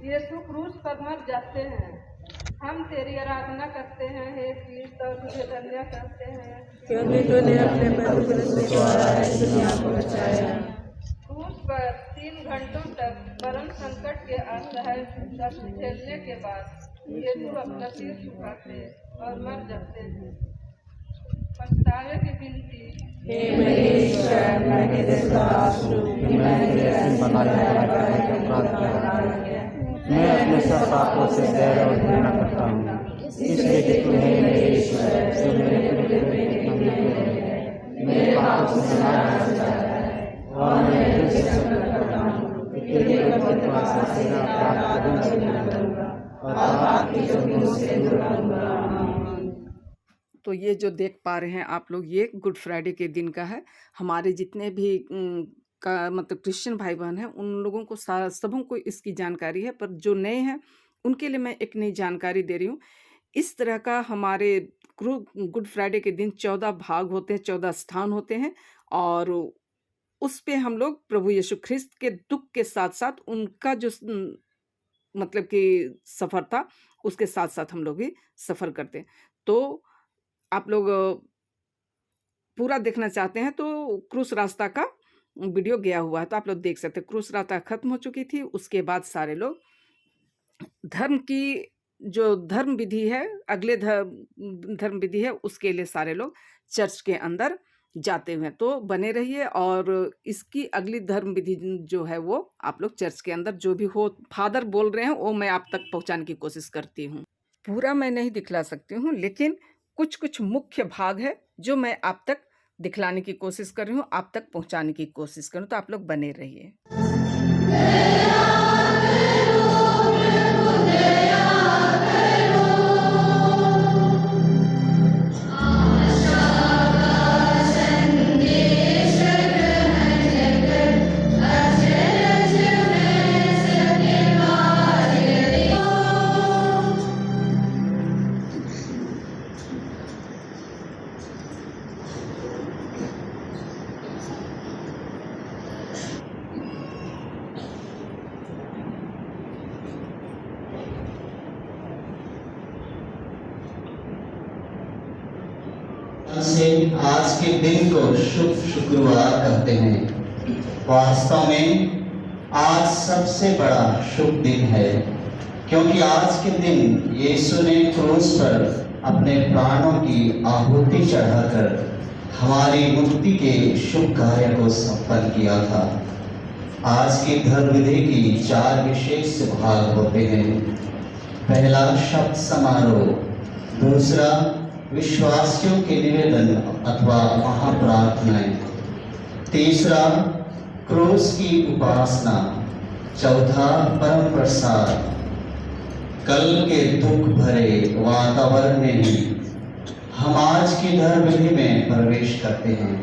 यीशु क्रूस पर मर जाते हैं। हम तेरी आराधना करते हैं हे क्रिस्त और तुझे धन्य करते हैं क्योंकि तूने अपने पति क्रिस्त द्वारा इस दुनिया को बचाया। क्रूस पर 3 घंटों तक परम संकट के असह्य कष्ट झेलने के बाद यीशु अपना सिर झुकाते और मर जाते हैं। पछतावे की विनती। हे मेरे ईश्वर, मैंने देखा कि मैंने तेरे मैं अपने सब पापों से बैर और घृणा करता हूँ, इसलिए कि तूने मेरे ईश्वर जो मेरे पापों से नाराज है और मैं तुझसे शपथ करता हूँ कि तेरे कृपा से मेरा अपराध कभी न करूँगा और पाप की जोखिम से दूर रहूँगा। तो ये जो देख पा रहे हैं आप लोग, ये गुड फ्राइडे के दिन का है। हमारे जितने भी का मतलब क्रिश्चियन भाई बहन हैं, उन लोगों को सबों को इसकी जानकारी है, पर जो नए हैं उनके लिए मैं एक नई जानकारी दे रही हूँ। इस तरह का हमारे गुड फ्राइडे के दिन 14 भाग होते हैं, 14 स्थान होते हैं, और उस पे हम लोग प्रभु यीशु ख्रिस्त के दुख के साथ साथ उनका जो मतलब कि सफ़र था, उसके साथ साथ हम लोग भी सफ़र करते हैं। तो आप लोग पूरा देखना चाहते हैं तो क्रूस रास्ता का वीडियो गया हुआ है, तो आप लोग देख सकते हैं। क्रूस रास्ता खत्म हो चुकी थी, उसके बाद सारे लोग धर्म की जो धर्म विधि है, अगले धर्म विधि है, उसके लिए सारे लोग चर्च के अंदर जाते हुए। तो बने रहिए, और इसकी अगली धर्म विधि जो है वो आप लोग चर्च के अंदर जो भी हो फादर बोल रहे हैं वो मैं आप तक पहुंचाने की कोशिश करती हूँ। पूरा मैं नहीं दिखला सकती हूँ, लेकिन कुछ कुछ मुख्य भाग है जो मैं आप तक दिखलाने की कोशिश कर रही हूँ, आप तक पहुँचाने की कोशिश करूँ। तो आप लोग बने रहिए। से आज के दिन को शुभ शुक्रवार कहते हैं। वास्तव में आज सबसे बड़ा शुभ दिन है, क्योंकि आज के दिन यीशु ने क्रूस पर अपने प्राणों की आहुति चढ़ाकर हमारी मुक्ति के शुभ कार्य को संपन्न किया था। आज की धर्म विधि की 4 विशेष भाग होते हैं। पहला शब्द समारोह, दूसरा विश्वासियों के निवेदन अथवा महाप्रार्थनाएं, तीसरा क्रूस की उपासना, चौथा परम प्रसाद। कल के दुख भरे वातावरण में ही हम आज की धर्म विधि में प्रवेश करते हैं।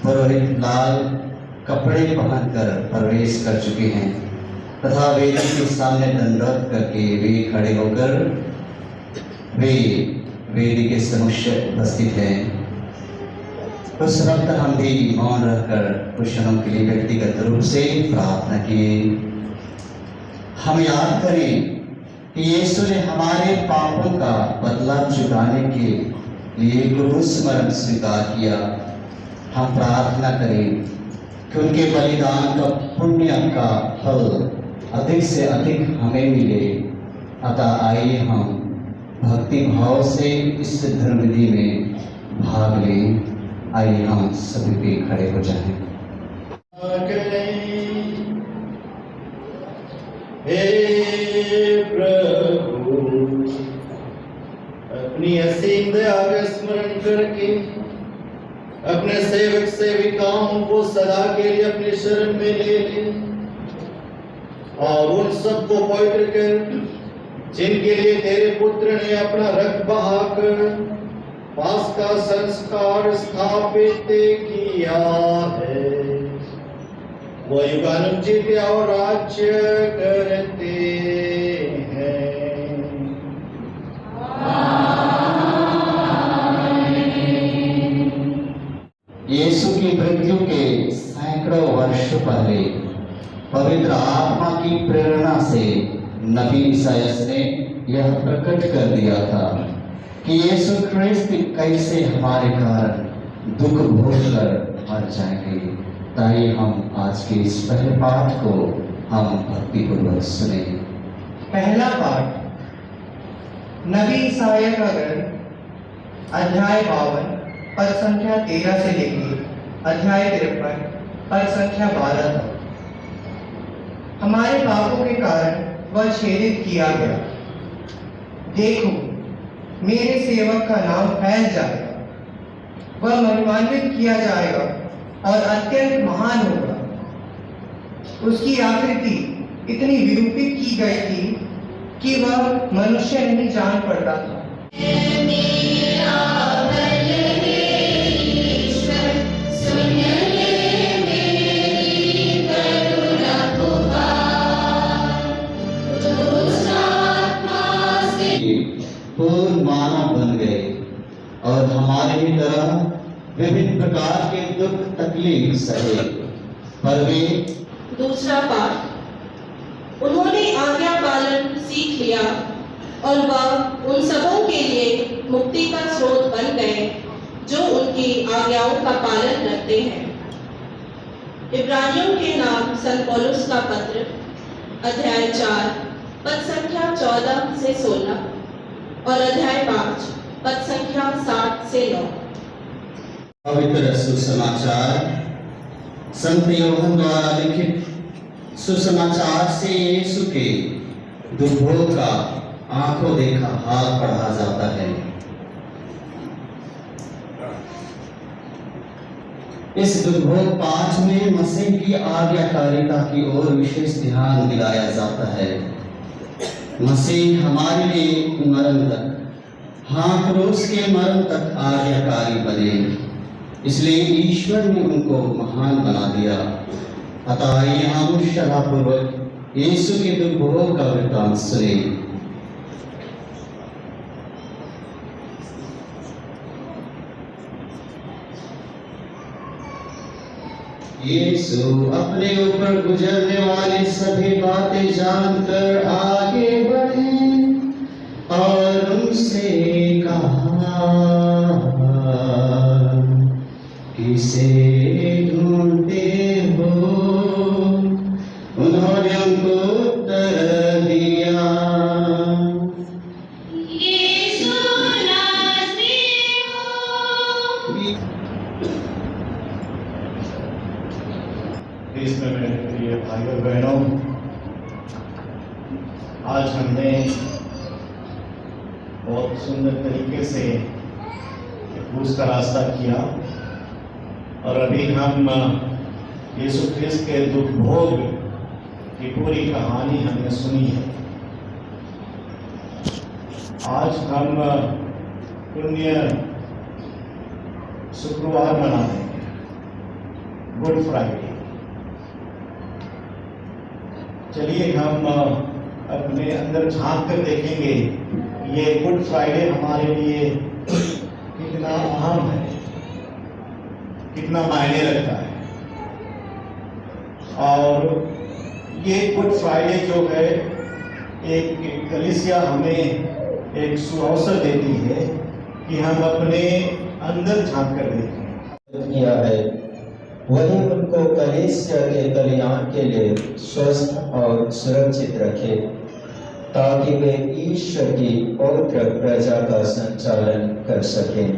पुरोहित लाल कपड़े पहनकर प्रवेश कर चुके हैं तथा वेदी के सामने दंडवत करके वे खड़े होकर वे वेदी के समक्ष उपस्थित हैं। उस वक्त हम भी मौन रहकर कुशलों के लिए व्यक्तिगत रूप से प्रार्थना किए। हम याद करें कि यीशु ने हमारे पापों का बदला चुकाने के लिए क्रूस मरण स्वीकार किया। हम प्रार्थना करें कि उनके बलिदान का पुण्य का फल अधिक से अधिक हमें मिले। अतः आइए हम भक्ति भाव से इस धर्म विधि में भाग लें। आइए हम सभी पे खड़े हो जाएं। हे प्रभु, अपनी असीम दया का स्मरण करके अपने सेवक सेविकाओं को सदा के लिए अपने शरण में ले ले और उन सबको पवित्र कर जिनके लिए तेरे पुत्र ने अपना रक्त बहाकर पास्का संस्कार स्थापित किया है। वो युगानुचित और राज्य करते हैं। वर्ष पहले पवित्र आत्मा की प्रेरणा से नबी ईसायास ने यह प्रकट कर दिया था कि यीशु ख्रिस्त कैसे हमारे कारण दुख भोग कर मर जाएंगे। ताकि हम आज के इस पहले पाठ को हम भक्तिपूर्वक सुने। पहला पाठ नबी ईसाया का ग्रंथ अध्याय 52 पद संख्या 13 से लेकर अध्याय 53 पद संख्या 12 तक। हमारे पापों के कारण वह छेदित किया गया। देखो, मेरे सेवक का नाम फैल जाएगा, वह महिमान्वित किया जाएगा और अत्यंत महान होगा। उसकी आकृति इतनी विरूपित की गई थी कि वह मनुष्य नहीं जान पड़ता था। पूर्ण मानव बन गए और हमारे ही तरह विभिन्न प्रकार के दुख तकलीफ सहे, पर वे दूसरा पाठ उन्होंने आज्ञा पालन सीख लिया और वह उन सबों के लिए मुक्ति का स्रोत बन गए जो उनकी आज्ञाओं का पालन करते हैं। इब्रानियों के नाम संत पौलुस का पत्र अध्याय 4 पद संख्या 14 से 16 और अध्याय 5 पद संख्या 7 से 9। पवित्र सुसमाचार संत यूहन्ना द्वारा लिखित सुसमाचार से यीशु के दुर्भोग का आंखों देखा हाल पढ़ा जाता है। इस दुर्भोग पाठ में मसीह की आज्ञाकारिता की ओर विशेष ध्यान दिलाया जाता है। मसीह हमारे लिए मरण तक, हाँ क्रूस के मरण तक आज्ञाकारी बने, इसलिए ईश्वर ने उनको महान बना दिया। अतः आइए हम श्रद्धापूर्वक यीशु के दुर्भोग का वृत्तांत सुने। यीशु अपने ऊपर गुजरने वाली सभी बातें जानकर आगे बढ़े और उनसे कहा, किसे ढूंढते हो? उन्होंने उनको उत्तर दिया, यीशु नाज़री हो। इसमें मेरे प्रिय भाई और बहनों, आज हमने बहुत सुंदर तरीके से क्रूस का रास्ता किया और अभी हम यीशु ख्रिस्त के दुख भोग की पूरी कहानी हमने सुनी है। आज हम पुण्य शुक्रवार मना रहे हैं, गुड फ्राइडे। चलिए हम अपने अंदर झांक कर देखेंगे ये गुड फ्राइडे हमारे लिए कितना अहम है, कितना मायने रखता है। और ये गुड फ्राइडे जो है, एक कलीसिया हमें एक सुअवसर देती है कि हम अपने अंदर झांक कर देखें। किया है, वही उनको कलीसिया के कल्याण के लिए स्वस्थ और सुरक्षित रखे, ताकि वे ईश्वर की पवित्र प्रजा का संचालन कर सकें।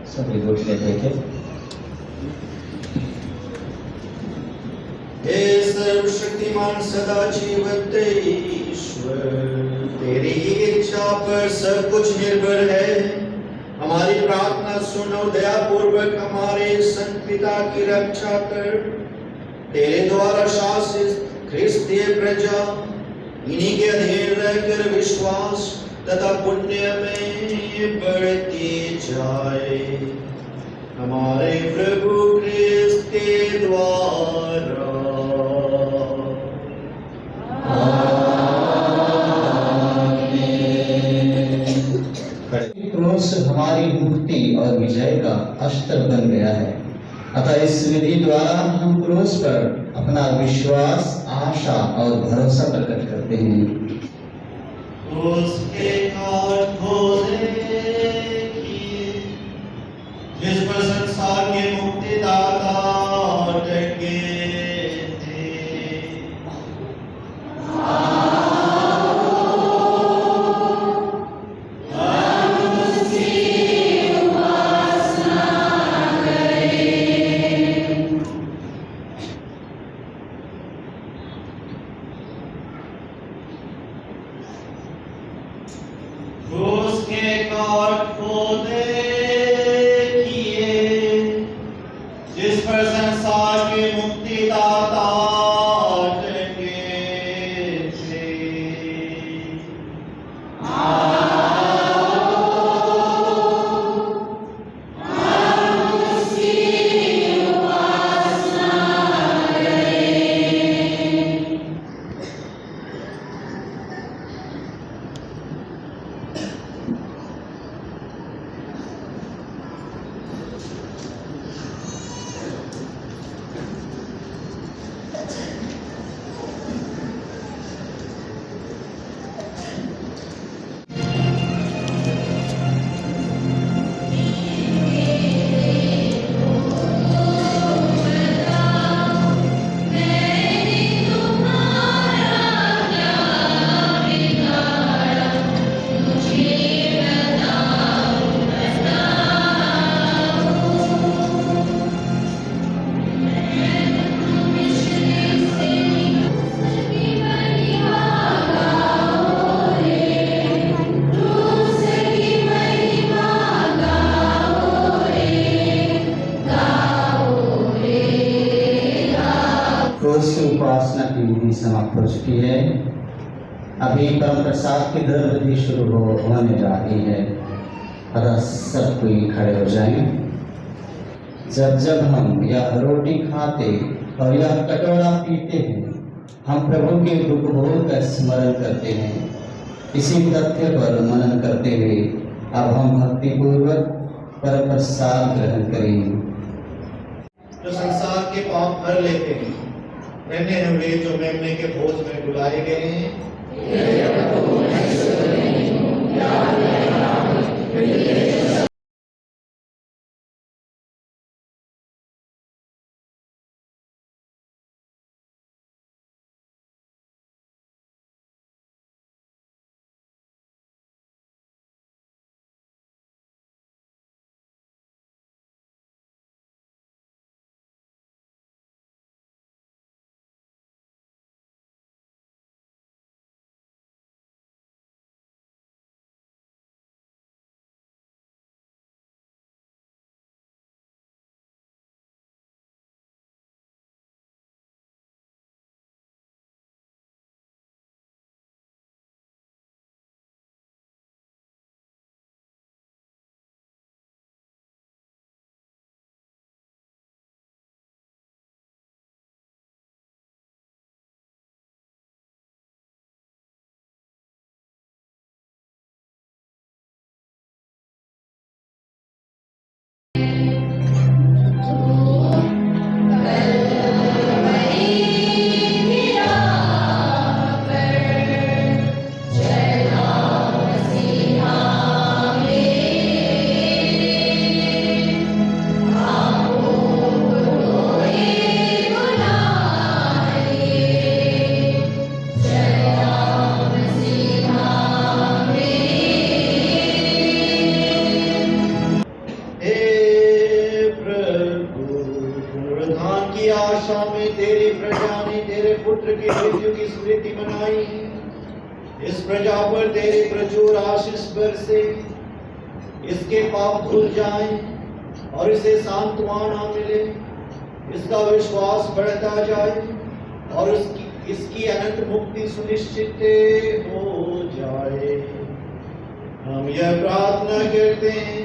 सभी घुटने देखें। हे सर्वशक्तिमान सदा जीवत ईश्वर, तेरी ही इच्छा पर सब कुछ निर्भर है। हमारी प्रार्थना सुनो, दया पूर्वक हमारे संत पिता की रक्षा कर। तेरे द्वारा शासित ख्रिस्तीय प्रजा इन्हीं के अधीन रहकर विश्वास तथा पुण्य में बढ़ती जाए। हमारे प्रभु ख्रिस्त के द्वारा। क्रूस हमारी मुक्ति और विजय का अस्त्र बन गया है। अतः इस विधि द्वारा हम क्रूस पर अपना विश्वास, आशा और भरोसा प्रकट करते हैं। उसके काट खोले किए, जिस पर संसार के मुक्तिदाता डटे थे। उसके काट खोले किए, जिस पर संसार के मुक्तिदाता डटे थे। क्रूस की उपासना की विधि समाप्त हो चुकी है। अभी परम प्रसाद की धर्म विधि शुरू होने जा रही है। अतः सब कोई खड़े हो जाएं। जब जब हम यह रोटी खाते और यह कटोरा पीते हैं, हम प्रभु के दुख भोग का स्मरण करते हैं। इसी तथ्य पर मनन करते हुए अब हम भक्तिपूर्वक परम प्रसाद ग्रहण करेंगे। जो संसार के पाप भर लेते हैं, धन्य हैं वे जो मेमने के भोज में बुलाए गए हैं। स्मृति मनाई। इस प्रजा पर तेरे प्रचुर आशीष बरसे, इसके पाप धुल जाएं और इसे सांत्वना मिले, इसका विश्वास बढ़ता जाए और इसकी अनंत मुक्ति सुनिश्चित हो जाए। हम यह प्रार्थना करते हैं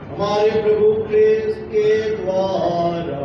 हमारे प्रभु क्रिस्त के द्वारा।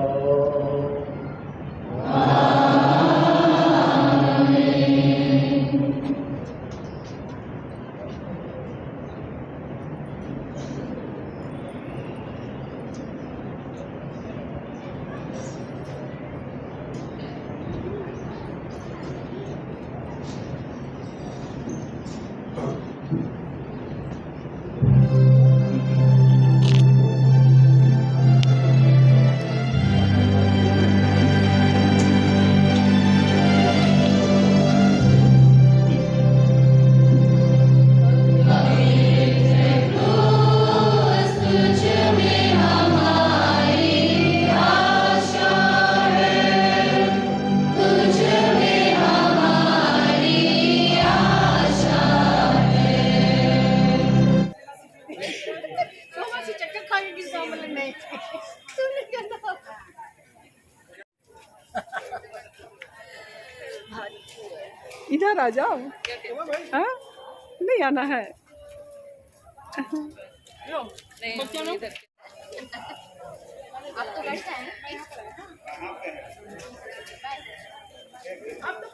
इधर आ जाओ। हाँ नहीं आना है। आप तो